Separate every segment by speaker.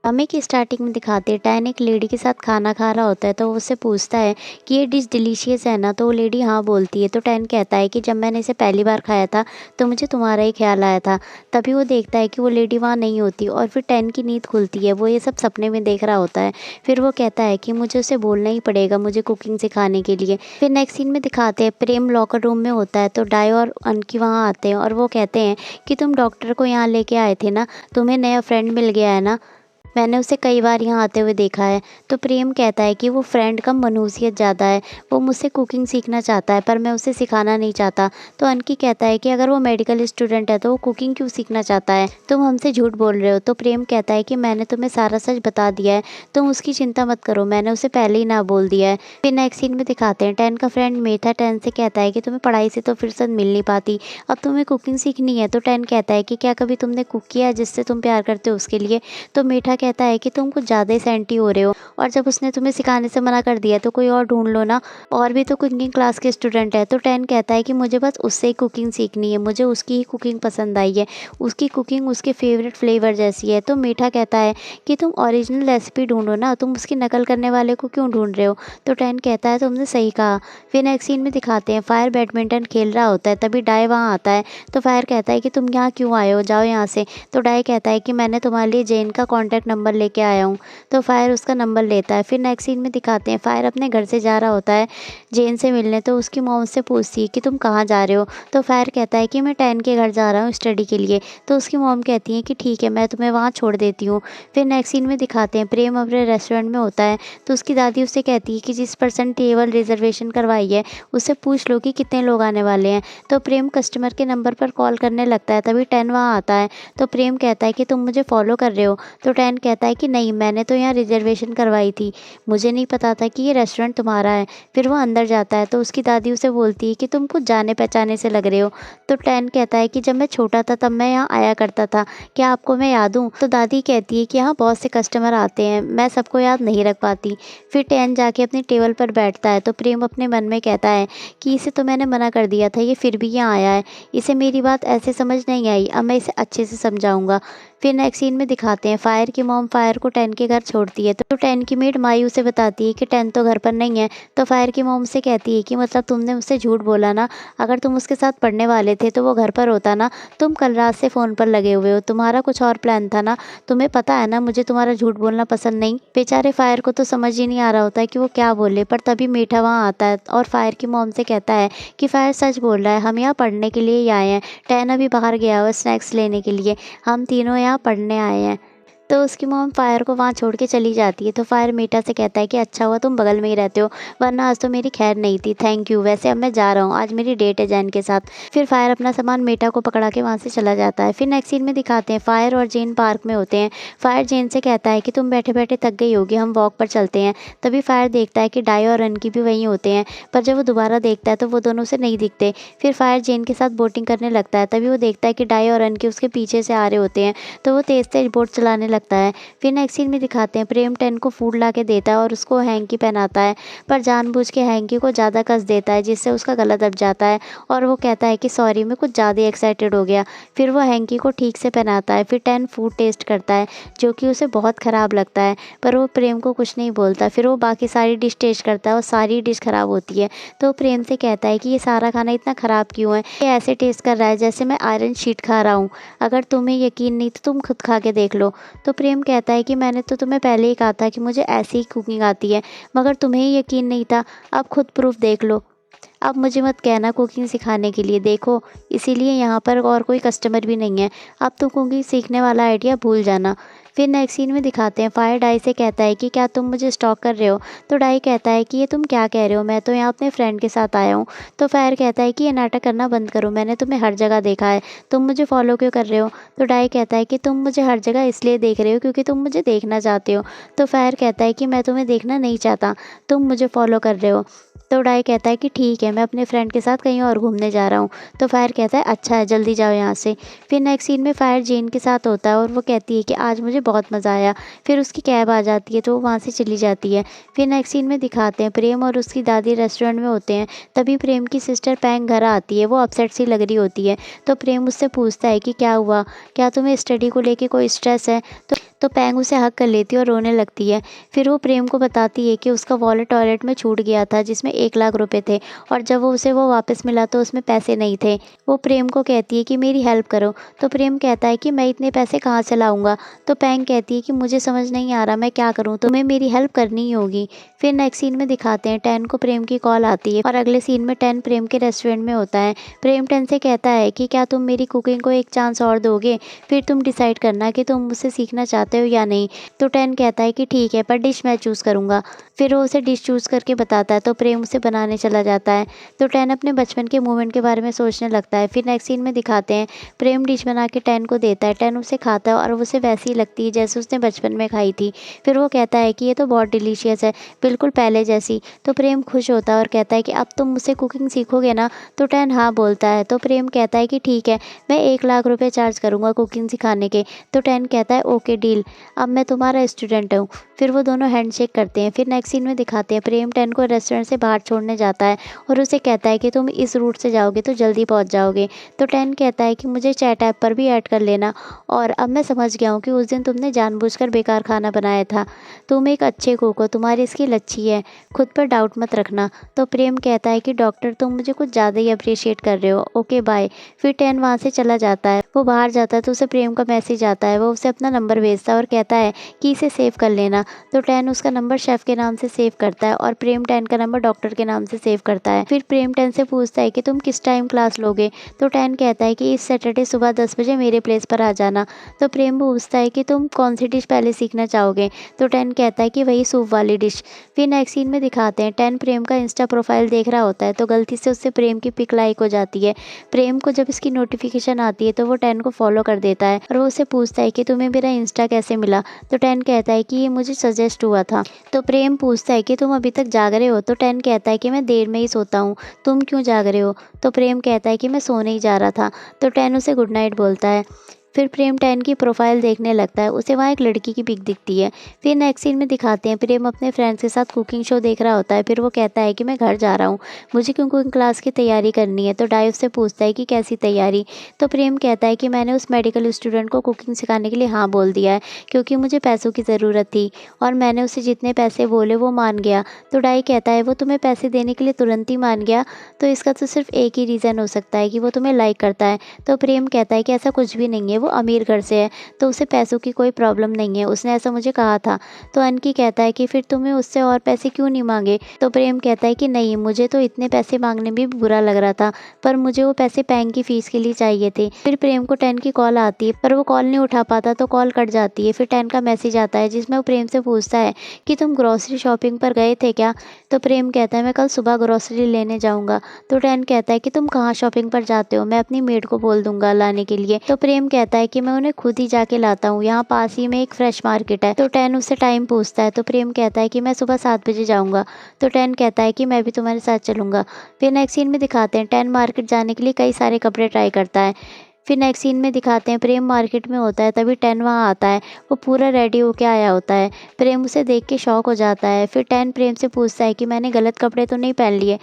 Speaker 1: ड्रामे की स्टार्टिंग में दिखाते हैं टैन एक लेडी के साथ खाना खा रहा होता है, तो वो उससे पूछता है कि ये डिश डिलीशियस है ना। तो वो लेडी हाँ बोलती है। तो टैन कहता है कि जब मैंने इसे पहली बार खाया था तो मुझे तुम्हारा ही ख्याल आया था। तभी वो देखता है कि वो लेडी वहाँ नहीं होती और फिर टैन की नींद खुलती है। वो ये सब सपने में देख रहा होता है। फिर वो कहता है कि मुझे उसे बोलना ही पड़ेगा मुझे कुकिंग सिखाने के लिए। फिर नेक्स्ट सीन में दिखाते हैं प्रेम लॉकर रूम में होता है, तो डाई और अनकी वहाँ आते हैं और वो कहते हैं कि तुम डॉक्टर को यहाँ लेके आए थे ना, तुम्हें नया फ्रेंड मिल गया है ना, मैंने उसे कई बार यहाँ आते हुए देखा है। तो प्रेम कहता है कि वो फ्रेंड कम मनुष्यत ज़्यादा है, वो मुझसे कुकिंग सीखना चाहता है पर मैं उसे सिखाना नहीं चाहता। तो अनकी कहता है कि अगर वो मेडिकल स्टूडेंट है तो वो कुकिंग क्यों सीखना चाहता है, तुम हमसे झूठ बोल रहे हो। तो प्रेम कहता है कि मैंने तुम्हें सारा सच बता दिया है, तुम उसकी चिंता मत करो, मैंने उसे पहले ही ना बोल दिया है। फिर नेक्स्ट सीन में दिखाते हैं टैन का फ्रेंड मीठा टैन से कहता है कि तुम्हें पढ़ाई से तो फुर्सत मिल नहीं पाती, अब तुम्हें कुकिंग सीखनी है। तो टैन कहता है कि क्या कभी तुमने कुक किया है जिससे तुम प्यार करते हो उसके लिए। तो मीठा कहता है कि तुम कुछ ज़्यादा ही सेंटी हो रहे हो, और जब उसने तुम्हें सिखाने से मना कर दिया तो कोई और ढूंढ लो ना, और भी तो कुकिंग क्लास के स्टूडेंट है। तो टैन कहता है कि मुझे बस उससे ही कुकिंग सीखनी है, मुझे उसकी ही कुकिंग पसंद आई है, उसकी कुकिंग उसके फेवरेट फ्लेवर जैसी है। तो मीठा कहता है कि तुम ओरिजिनल रेसिपी ढूंढो ना, तुम उसकी नकल करने वाले को क्यों ढूंढ रहे हो। तो टैन कहता है तुमने सही कहा। फिर नेक्स्ट सीन में दिखाते हैं फायर बैडमिंटन खेल रहा होता है, तभी डाई वहाँ आता है। तो फायर कहता है कि तुम यहाँ क्यों आए हो, जाओ यहाँ से। तो डाई कहता है कि मैंने तुम्हारे लिए जेन का कॉन्टैक्ट नंबर लेके आया हूँ। तो फायर उसका नंबर लेता है। फिर नेक्स्ट सीन में दिखाते हैं फायर अपने घर से जा रहा होता है जेन से मिलने। तो उसकी मॉम उससे पूछती है कि तुम कहाँ जा रहे हो। तो फायर कहता है कि मैं टैन के घर जा रहा हूँ स्टडी के लिए। तो उसकी मॉम कहती है कि ठीक है मैं तुम्हें वहाँ छोड़ देती हूँ। फिर नेक्स्ट सीन में दिखाते हैं प्रेम अपने रेस्टोरेंट में होता है, तो उसकी दादी उससे कहती है कि जिस पर्सन टेबल रिजर्वेशन करवाई है उससे पूछ लो कि कितने लोग आने वाले हैं। तो प्रेम कस्टमर के नंबर पर कॉल करने लगता है, तभी टैन वहाँ आता है। तो प्रेम कहता है कि तुम मुझे फॉलो कर रहे हो। तो टैन कहता है कि नहीं, मैंने तो यहाँ रिजर्वेशन करवाई थी, मुझे नहीं पता था कि ये रेस्टोरेंट तुम्हारा है। फिर वो अंदर जाता है तो उसकी दादी उसे बोलती है कि तुम कुछ जाने पहचाने से लग रहे हो। तो टैन कहता है कि जब मैं छोटा था तब मैं यहाँ आया करता था, क्या आपको मैं याद हूँ। तो दादी कहती है कि यहाँ बहुत से कस्टमर आते हैं, मैं सबको याद नहीं रख पाती। फिर टैन जाके अपनी टेबल पर बैठता है, तो प्रेम अपने मन में कहता है कि इसे तो मैंने मना कर दिया था, ये फिर भी यहाँ आया है, इसे मेरी बात ऐसे समझ नहीं आई, अब मैं इसे अच्छे से समझाऊंगा। फिर नेक्स्ट सीन में दिखाते हैं फायर की मॉम फायर को टैन के घर छोड़ती है, तो टैन की मेड माई उसे बताती है कि टैन तो घर पर नहीं है। तो फायर की मॉम से कहती है कि मतलब तुमने मुझसे झूठ बोला ना, अगर तुम उसके साथ पढ़ने वाले थे तो वो घर पर होता ना, तुम कल रात से फ़ोन पर लगे हुए हो, तुम्हारा कुछ और प्लान था ना, तुम्हें पता है ना मुझे तुम्हारा झूठ बोलना पसंद नहीं। बेचारे फायर को तो समझ ही नहीं आ रहा होता है कि वो क्या बोले, पर तभी मीठा वहाँ आता है और फायर की मॉम से कहता है कि फायर सच बोल रहा है, हम यहाँ पढ़ने के लिए ही आए हैं, टैन अभी बाहर गया हुआ स्नैक्स लेने के लिए, हम तीनों यहाँ पढ़ने आए हैं। तो उसकी मॉम फायर को वहाँ छोड़ के चली जाती है। तो फायर मीठा से कहता है कि अच्छा हुआ तुम बगल में ही रहते हो, वरना आज तो मेरी खैर नहीं थी, थैंक यू, वैसे अब मैं जा रहा हूँ, आज मेरी डेट है जैन के साथ। फिर फायर अपना सामान मीठा को पकड़ा के वहाँ से चला जाता है। फिर नेक्स्ट सीन में दिखाते हैं फायर और जेन पार्क में होते हैं। फायर जेन से कहता है कि तुम बैठे बैठे थक गई होगी, हम वॉक पर चलते हैं। तभी फायर देखता है कि डाई और रन की भी वहीं होते हैं, पर जब वो दोबारा देखता है तो वो दोनों से नहीं दिखते। फिर फायर जेन के साथ बोटिंग करने लगता है, तभी वो देखता है कि डाई और रन की उसके पीछे से आ रहे होते हैं, तो वो तेज तेज बोट चलाने लगता है। फिर नेक्स्ट सीन में दिखाते हैं प्रेम टैन को फूड ला के देता है और उसको हैंकी पहनाता है, पर जानबूझ के हैंकी को ज़्यादा कस देता है जिससे उसका गला दब जाता है और वो कहता है कि सॉरी मैं कुछ ज़्यादा एक्साइटेड हो गया। फिर वो हैंकी को ठीक से पहनाता है। फिर टैन फूड टेस्ट करता है जो कि उसे बहुत ख़राब लगता है, पर वो प्रेम को कुछ नहीं बोलता। फिर वो बाकी सारी डिश टेस्ट करता है और सारी डिश ख़राब होती है। तो प्रेम से कहता है कि ये सारा खाना इतना ख़राब क्यों है, ये ऐसे टेस्ट कर रहा है जैसे मैं आयरन शीट खा रहा हूँ, अगर तुम्हें यकीन नहीं तो तुम खुद खा के देख लो। तो प्रेम कहता है कि मैंने तो तुम्हें पहले ही कहा था कि मुझे ऐसी ही कुकिंग आती है, मगर तुम्हें ही यकीन नहीं था, अब खुद प्रूफ देख लो। अब मुझे मत कहना कुकिंग सिखाने के लिए, देखो इसीलिए यहाँ पर और कोई कस्टमर भी नहीं है, अब तो कुकिंग सीखने वाला आइडिया भूल जाना। फिर नेक्स्ट सीन में दिखाते हैं फायर डाई से कहता है कि क्या तुम मुझे स्टॉक कर रहे हो। तो डाई कहता है कि ये तुम क्या कह रहे हो, मैं तो यहाँ अपने फ्रेंड के साथ आया हूँ। तो फायर कहता है कि ये नाटक करना बंद करो, मैंने तुम्हें हर जगह देखा है, तुम मुझे फॉलो क्यों कर रहे हो। तो डाई कहता है कि तुम मुझे हर जगह इसलिए देख रहे हो क्योंकि तुम मुझे देखना चाहते हो। तो फायर कहता है कि मैं तुम्हें देखना नहीं चाहता, तुम मुझे फॉलो कर रहे हो। तो डाई कहता है कि ठीक है मैं अपने फ्रेंड के साथ कहीं और घूमने जा रहा हूँ। तो फायर कहता है अच्छा है जल्दी जाओ यहाँ से। फिर नेक्स्ट सीन में फायर जेन के साथ होता है और वो कहती है कि आज मुझे बहुत मज़ा आया। फिर उसकी कैब आ जाती है तो वो वहाँ से चली जाती है। फिर नेक्स्ट सीन में दिखाते हैं प्रेम और उसकी दादी रेस्टोरेंट में होते हैं, तभी प्रेम की सिस्टर पैंग घर आती है, वो अपसेट सी लग रही होती है। तो प्रेम उससे पूछता है कि क्या हुआ, क्या तुम्हें स्टडी को लेके कोई स्ट्रेस है। तो पैंग उसे हग कर लेती है और रोने लगती है। फिर वो प्रेम को बताती है कि उसका वॉलेट टॉयलेट में छूट गया था जिसमें 1 लाख रुपए थे, और जब वो वापस मिला तो उसमें पैसे नहीं थे। वो प्रेम को कहती है कि मेरी हेल्प करो, तो प्रेम कहता है कि मैं इतने पैसे कहाँ से लाऊंगा। तो पैंग कहती है कि मुझे समझ नहीं आ रहा मैं क्या करूँ, तुम्हें मेरी हेल्प करनी ही होगी। फिर नेक्स्ट सीन में दिखाते हैं टैन को प्रेम की कॉल आती है, और अगले सीन में टैन प्रेम के रेस्टोरेंट में होता है। प्रेम टैन से कहता है कि क्या तुम मेरी कुकिंग को एक चांस और दोगे, फिर तुम डिसाइड करना कि तुम मुझसे सीखना चाहते हो या नहीं। तो टैन कहता है कि ठीक है, पर डिश मैं चूज़ करूँगा। फिर वो उसे डिश चूज़ करके बताता है, तो प्रेम उसे बनाने चला जाता है। तो टैन अपने बचपन के मोमेंट के बारे में सोचने लगता है। फिर नेक्स्ट सीन में दिखाते हैं प्रेम डिश बना के टैन को देता है। टैन उसे खाता है और उसे वैसी ही लगती है जैसे उसने बचपन में खाई थी। फिर वो कहता है कि ये तो बहुत डिलीशियस है, बिल्कुल पहले जैसी। तो प्रेम खुश होता है और कहता है कि अब तुम मुझसे कुकिंग सीखोगे ना। तो टैन हाँ बोलता है। तो प्रेम कहता है कि ठीक है, मैं 1 लाख रुपए चार्ज करूँगा कुकिंग सिखाने के। तो टैन कहता है ओके डील, अब मैं तुम्हारा स्टूडेंट हूँ। फिर वो दोनों हैंडशेक करते हैं। फिर नेक्स्ट सीन में दिखाते हैं प्रेम टैन को रेस्टोरेंट से बाहर छोड़ने जाता है और उसे कहता है कि तुम इस रूट से जाओगे तो जल्दी पहुंच जाओगे। तो टैन कहता है कि मुझे चैट ऐप पर भी ऐड कर लेना, और अब मैं समझ गया हूँ कि उस दिन तुमने जानबूझकर बेकार खाना बनाया था। तुम एक अच्छे कुक हो, तुम्हारी स्किल अच्छी है, खुद पर डाउट मत रखना। तो प्रेम कहता है कि डॉक्टर तुम मुझे कुछ ज़्यादा ही अप्रिशिएट कर रहे हो, ओके बाय। फिर टैन वहाँ से चला जाता है। वो बाहर जाता है तो उसे प्रेम का मैसेज आता है। वो उसे अपना नंबर भेजता है और कहता है कि इसे सेव कर लेना। तो टैन उसका नंबर शेफ़ के नाम से सेव करता है और प्रेम टैन का नंबर डॉक्टर के नाम से सेव करता है। फिर प्रेम टैन से पूछता है कि तुम किस टाइम क्लास लोगे। तो टैन कहता है कि इस सैटरडे सुबह 10 बजे मेरे प्लेस पर आ जाना। तो प्रेम पूछता है कि तुम कौन सी डिश पहले सीखना चाहोगे। तो टैन कहता है कि वही सूप वाली डिश। फिर नेक्स्ट सीन में दिखाते हैं टैन प्रेम का इंस्टा प्रोफाइल देख रहा होता है, तो गलती से उससे प्रेम की पिक लाइक हो जाती है। प्रेम को जब इसकी नोटिफिकेशन आती है तो वो टैन को फॉलो कर देता है और वो उसे पूछता है कि तुम्हें मेरा इंस्टा कैसे मिला। तो टैन कहता है कि ये मुझे सजेस्ट हुआ था। तो प्रेम पूछता है कि तुम अभी तक जाग रहे हो। तो टैन कहता है कि मैं देर में ही सोता हूँ, तुम क्यों जाग रहे हो। तो प्रेम कहता है कि मैं सोने ही जा रहा था। तो टैन उसे गुड नाइट बोलता है। फिर प्रेम टैन की प्रोफाइल देखने लगता है, उसे वहाँ एक लड़की की पिक दिखती है। फिर नेक्स्ट सीन में दिखाते हैं प्रेम अपने फ्रेंड्स के साथ कुकिंग शो देख रहा होता है। फिर वो कहता है कि मैं घर जा रहा हूँ, मुझे कुकिंग क्लास की तैयारी करनी है। तो डाई उससे पूछता है कि कैसी तैयारी। तो प्रेम कहता है कि मैंने उस मेडिकल स्टूडेंट को कुकिंग सिखाने के लिए हाँ बोल दिया है, क्योंकि मुझे पैसों की ज़रूरत थी और मैंने उसे जितने पैसे बोले वो मान गया। तो डाई कहता है वो तुम्हें पैसे देने के लिए तुरंत ही मान गया, तो इसका तो सिर्फ एक ही रीज़न हो सकता है कि वो तुम्हें लाइक करता है। तो प्रेम कहता है कि ऐसा कुछ भी नहीं है, वो अमीर घर से है तो उसे पैसों की कोई प्रॉब्लम नहीं है, उसने ऐसा मुझे कहा था। तो अनकी कहता है कि फिर तुम्हें उससे और पैसे क्यों नहीं मांगे। तो प्रेम कहता है कि नहीं, मुझे तो इतने पैसे मांगने में भी बुरा लग रहा था, पर मुझे वो पैसे पैंग की फीस के लिए चाहिए थे। फिर प्रेम को टैन की कॉल आती है पर वो कॉल नहीं उठा पाता, तो कॉल कट जाती है। फिर टैन का मैसेज आता है जिसमें वो प्रेम से पूछता है कि तुम ग्रोसरी शॉपिंग पर गए थे क्या। तो प्रेम कहता है मैं कल सुबह ग्रोसरी लेने जाऊंगा। तो टैन कहता है कि तुम कहाँ शॉपिंग पर जाते हो, मैं अपनी मेड को बोल दूंगा लाने के लिए। तो प्रेम कहता है कि मैं उन्हें खुद ही जाके लाता हूँ, यहाँ पास ही में एक फ्रेश मार्केट है। तो टैन उससे टाइम पूछता है, तो प्रेम कहता है कि मैं सुबह 7 बजे जाऊँगा। तो टैन कहता है कि मैं भी तुम्हारे साथ चलूँगा। फिर नेक्स्ट सीन में दिखाते हैं टैन मार्केट जाने के लिए कई सारे कपड़े ट्राई करता है। फिर नेक्स्ट सीन में दिखाते हैं प्रेम मार्केट में होता है, तभी टैन वहाँ आता है। वो पूरा रेडी होके आया होता है। प्रेम उसे देख के शॉक हो जाता है। फिर टैन प्रेम से पूछता है कि मैंने गलत कपड़े तो नहीं पहन लिए।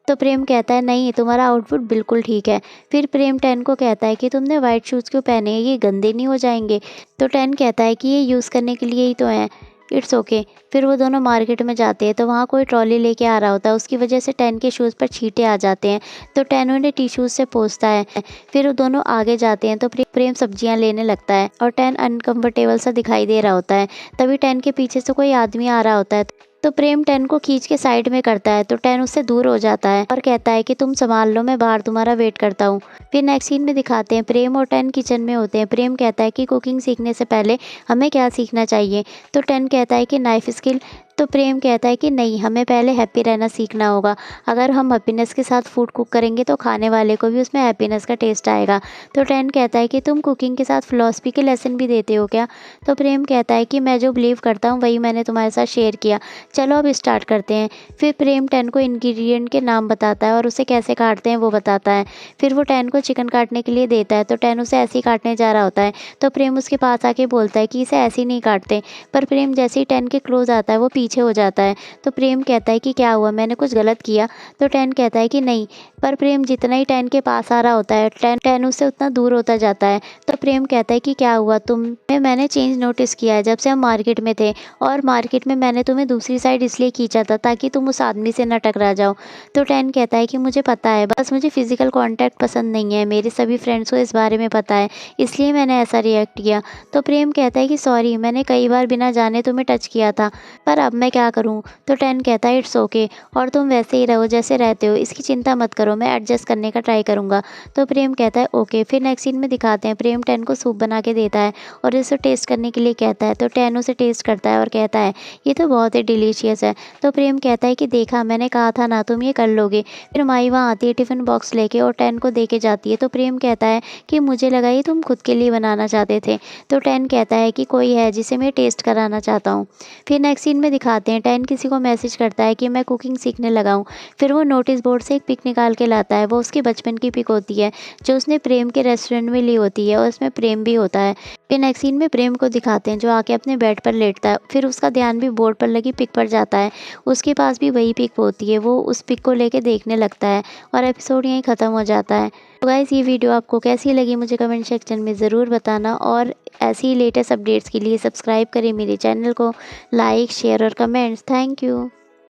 Speaker 1: तो प्रेम कहता है नहीं, तुम्हारा आउटफिट बिल्कुल ठीक है। फिर प्रेम टैन को कहता है कि तुमने वाइट शूज़ क्यों पहने हैं, ये गंदे नहीं हो जाएंगे। तो टैन कहता है कि ये यूज़ करने के लिए ही तो हैं, इट्स ओके। फिर वो दोनों मार्केट में जाते हैं, तो वहाँ कोई ट्रॉली लेके आ रहा होता है, उसकी वजह से टैन के शूज़ पर छींटे आ जाते हैं। तो टैन उन्हें टिश्यूज़ से पोंछता है। फिर वो दोनों आगे जाते हैं, तो प्रेम सब्जियां लेने लगता है और टैन अनकंफर्टेबल सा दिखाई दे रहा होता है। तभी टैन के पीछे से कोई आदमी आ रहा होता है, तो प्रेम टैन को खींच के साइड में करता है। तो टैन उससे दूर हो जाता है और कहता है कि तुम संभाल लो, मैं बाहर तुम्हारा वेट करता हूँ। फिर नेक्स्ट सीन में दिखाते हैं प्रेम और टैन किचन में होते हैं। प्रेम कहता है कि कुकिंग सीखने से पहले हमें क्या सीखना चाहिए। तो टैन कहता है कि नाइफ स्किल। तो प्रेम कहता है कि नहीं, हमें पहले हैप्पी रहना सीखना होगा। अगर हम हैप्पीनेस के साथ फूड कुक करेंगे तो खाने वाले को भी उसमें हैप्पीनेस का टेस्ट आएगा। तो टैन कहता है कि तुम कुकिंग के साथ फिलॉसफी के लेसन भी देते हो क्या। तो प्रेम कहता है कि मैं जो बिलीव करता हूँ वही मैंने तुम्हारे साथ शेयर किया, चलो अब स्टार्ट करते हैं। फिर प्रेम टैन को इंग्रेडिएंट के नाम बताता है और उसे कैसे काटते हैं वो बताता है। फिर वो टैन को चिकन काटने के लिए देता है, तो टैन उसे ऐसे ही काटने जा रहा होता है। तो प्रेम उसके पास आके बोलता है कि इसे ऐसे ही नहीं काटते, पर प्रेम जैसे ही टैन के क्लोज आता है वो पीछे पीछे हो जाता है। तो प्रेम कहता है कि क्या हुआ, मैंने कुछ गलत किया? तो टैन कहता है कि नहीं, पर प्रेम जितना ही टैन के पास आ रहा होता है टैन उससे उतना दूर होता जाता है। तो प्रेम कहता है कि क्या हुआ तुम में, मैंने चेंज नोटिस किया है जब से हम मार्केट में थे, और मार्केट में मैंने तुम्हें दूसरी साइड इसलिए खींचा था ताकि तुम उस आदमी से न टकरा जाओ। तो टैन कहता है कि मुझे पता है, बस मुझे फिजिकल कांटेक्ट पसंद नहीं है, मेरे सभी फ्रेंड्स को इस बारे में पता है, इसलिए मैंने ऐसा रिएक्ट किया। तो प्रेम कहता है कि सॉरी, मैंने कई बार बिना जाने तुम्हें टच किया था, पर अब मैं क्या करूँ? तो टैन कहता है इट्स ओके, और तुम वैसे ही रहो जैसे रहते हो, इसकी चिंता मत करो, मैं एडजस्ट करने का ट्राई करूँगा। तो प्रेम कहता है ओके। फिर नेक्स्ट सीन में दिखाते हैं प्रेम टैन को सूप बना के देता है और इसे टेस्ट करने के लिए कहता है। तो टैन उसे टेस्ट करता है और कहता है ये तो बहुत ही डिलीशियस है। तो प्रेम कहता है कि देखा, मैंने कहा था ना तुम ये कर लोगे। फिर माई वहाँ आती है टिफ़िन बॉक्स लेके और टैन को दे के जाती है। तो प्रेम कहता है कि मुझे लगा ये तुम खुद के लिए बनाना चाहते थे। तो टैन कहता है कि कोई है जिसे मैं टेस्ट कराना चाहता हूँ। फिर नेक्स्ट सीन में दिखाते हैं टैन किसी को मैसेज करता है कि मैं कुकिंग सीखने लगा हूँ। फिर वो नोटिस बोर्ड से एक पिक निकाल के लाता है, वो उसकी बचपन की पिक होती है जो उसने प्रेम के रेस्टोरेंट में ली होती है, और उसमें प्रेम भी होता है। फिर नेक्स्ट सीन में प्रेम को दिखाते हैं जो आके अपने बेड पर लेटता है। फिर उसका ध्यान भी बोर्ड पर लगी पिक पर जाता है, उसके पास भी वही पिक होती है, वो उस पिक को लेके देखने लगता है और एपिसोड यहीं ख़त्म हो जाता है। तो गाइस, ये वीडियो आपको कैसी लगी मुझे कमेंट सेक्शन में ज़रूर बताना, और ऐसी ही लेटेस्ट अपडेट्स के लिए सब्सक्राइब करें मेरे चैनल को, लाइक शेयर और कमेंट्स। Thank you.